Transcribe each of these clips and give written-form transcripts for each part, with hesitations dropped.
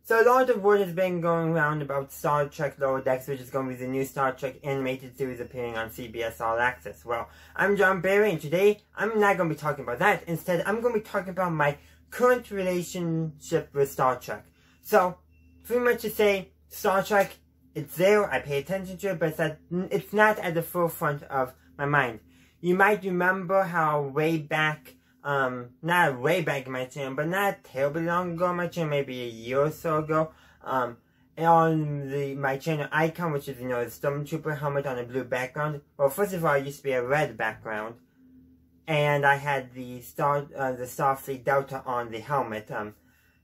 So a lot of word has been going around about Star Trek Lower Decks, which is going to be the new Star Trek animated series appearing on CBS All Access. Well, I'm John Barry, and today I'm not going to be talking about that. Instead, I'm going to be talking about my current relationship with Star Trek. So, pretty much to say, Star Trek, it's there, I pay attention to it, but it's not at the forefront of my mind. You might remember how way back, not way back in my channel, but not terribly long ago on my channel, maybe a year or so ago, on my channel icon, which is, the Stormtrooper helmet on a blue background. Well, first of all, it used to be a red background, and I had the Starfleet Delta on the helmet,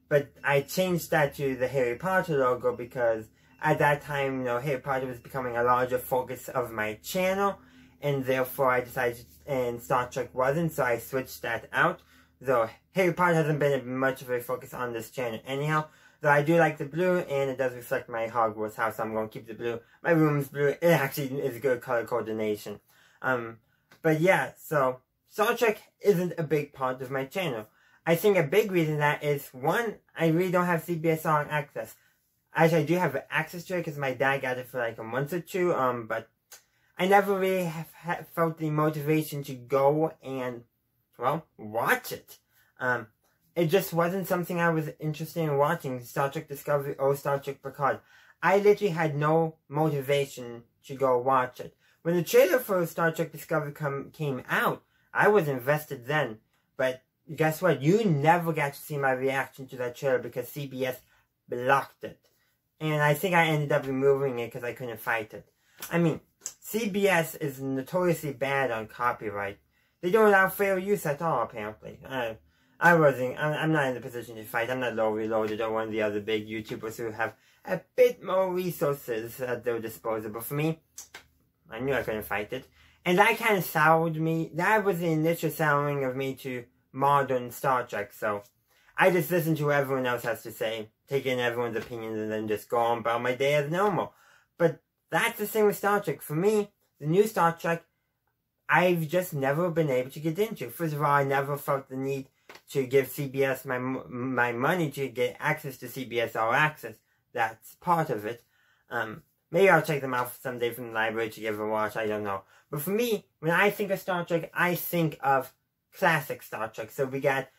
but I changed that to the Harry Potter logo because at that time, Harry Potter was becoming a larger focus of my channel, and therefore I decided, and Star Trek wasn't, so I switched that out. Though Harry Potter hasn't been much of a focus on this channel anyhow. Though I do like the blue, and it does reflect my Hogwarts house, so I'm going to keep the blue. My room's blue. It actually is good color coordination. But yeah, so Star Trek isn't a big part of my channel. I think a big reason that is, one, I really don't have CBS All Access. Actually, I do have access to it because my dad got it for like a month or two, but I never really have felt the motivation to go and, well, watch it. It just wasn't something I was interested in watching, Star Trek Discovery or Star Trek Picard. I literally had no motivation to go watch it. When the trailer for Star Trek Discovery came out, I was invested then. But guess what? You never got to see my reaction to that trailer because CBS blocked it. And I think I ended up removing it because I couldn't fight it. I mean, CBS is notoriously bad on copyright. They don't allow fair use at all, apparently. I'm not in the position to fight. I'm not Low Reloaded or one of the other big YouTubers who have a bit more resources at their disposal. But for me, I knew I couldn't fight it. And that kind of soured me. That was the initial souring of me to modern Star Trek. So I just listen to what everyone else has to say, take in everyone's opinions, and then just go on about my day as normal. But that's the same with Star Trek. For me, the new Star Trek, I've just never been able to get into. First of all, I never felt the need to give CBS my money to get access to CBS All Access. That's part of it. Maybe I'll check them out someday from the library to give a watch, I don't know. But for me, when I think of Star Trek, I think of classic Star Trek. So we got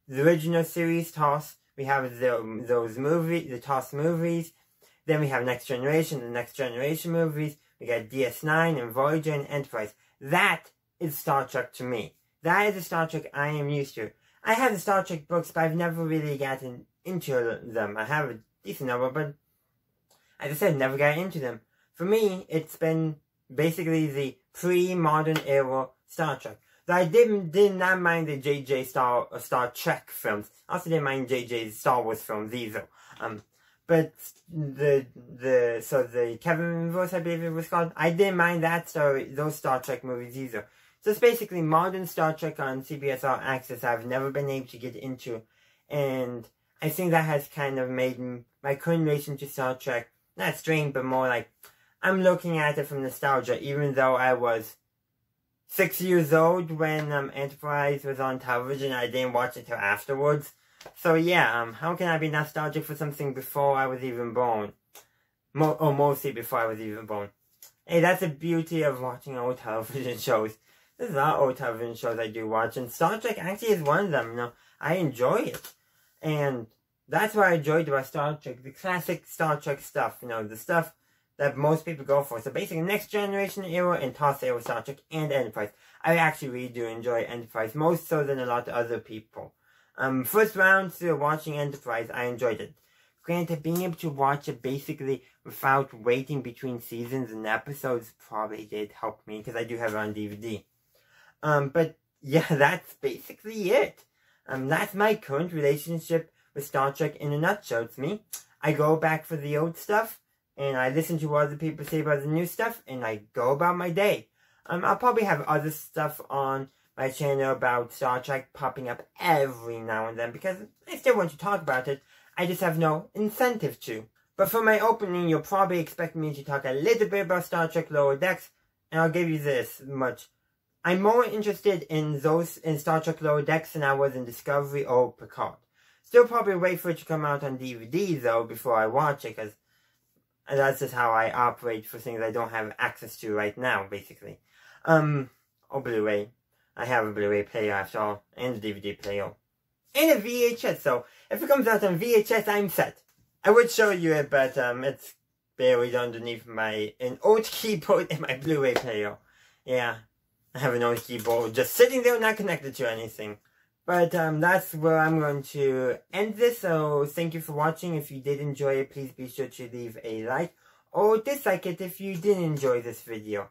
the original series, TOS. We have those movies, the TOS movies. Then we have Next Generation, the Next Generation movies. We got DS9 and Voyager and Enterprise. That is Star Trek to me. That is the Star Trek I am used to. I have the Star Trek books, but I've never really gotten into them. I have a decent number, but as I said, never got into them. For me, it's been basically the pre-modern era Star Trek. Though I did not mind the JJ Star Trek films. I also didn't mind JJ's Star Wars films either. But the Kevin verse, I believe it was called, I didn't mind those Star Trek movies either. So it's basically modern Star Trek on CBS All Access I've never been able to get into. And I think that has kind of made my current relation to Star Trek, not strained, but more like, I'm looking at it from nostalgia, even though I was 6 years old when Enterprise was on television. I didn't watch it till afterwards. So yeah, how can I be nostalgic for something before I was even born? Or mostly before I was even born. Hey, that's the beauty of watching old television shows. There's a lot of old television shows I do watch, and Star Trek actually is one of them, I enjoy it. And that's what I enjoyed about Star Trek, the classic Star Trek stuff, the stuff that most people go for. So basically, Next Generation era and TOS era Star Trek and Enterprise. I actually really do enjoy Enterprise, more so than a lot of other people. First round to watching Enterprise, I enjoyed it. Granted, being able to watch it basically without waiting between seasons and episodes probably did help me, because I do have it on DVD. But yeah, that's basically it. That's my current relationship with Star Trek in a nutshell. It's me. I go back for the old stuff, and I listen to what other people say about the new stuff, and I go about my day. I'll probably have other stuff on my channel about Star Trek popping up every now and then, because I still want to talk about it. I just have no incentive to. But for my opening, you'll probably expect me to talk a little bit about Star Trek Lower Decks, and I'll give you this much. I'm more interested in Star Trek Lower Decks than I was in Discovery or Picard. Still probably wait for it to come out on DVD though before I watch it, because that's just how I operate for things I don't have access to right now, basically. Or Blu-ray. I have a Blu-ray player after all, and a DVD player. And a VHS, so if it comes out on VHS, I'm set. I would show you it, but it's buried underneath an old keyboard in my Blu-ray player. Yeah, I have an old keyboard just sitting there, not connected to anything. But that's where I'm going to end this, so thank you for watching. If you did enjoy it, please be sure to leave a like or dislike it if you didn't enjoy this video.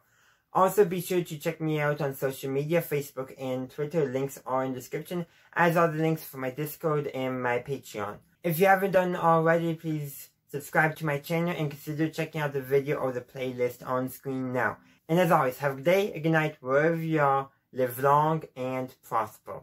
Also, be sure to check me out on social media, Facebook and Twitter. Links are in the description, as are the links for my Discord and my Patreon. If you haven't done already, please subscribe to my channel and consider checking out the video or the playlist on screen now. And as always, have a good day, a good night, wherever you are. Live long and prosper.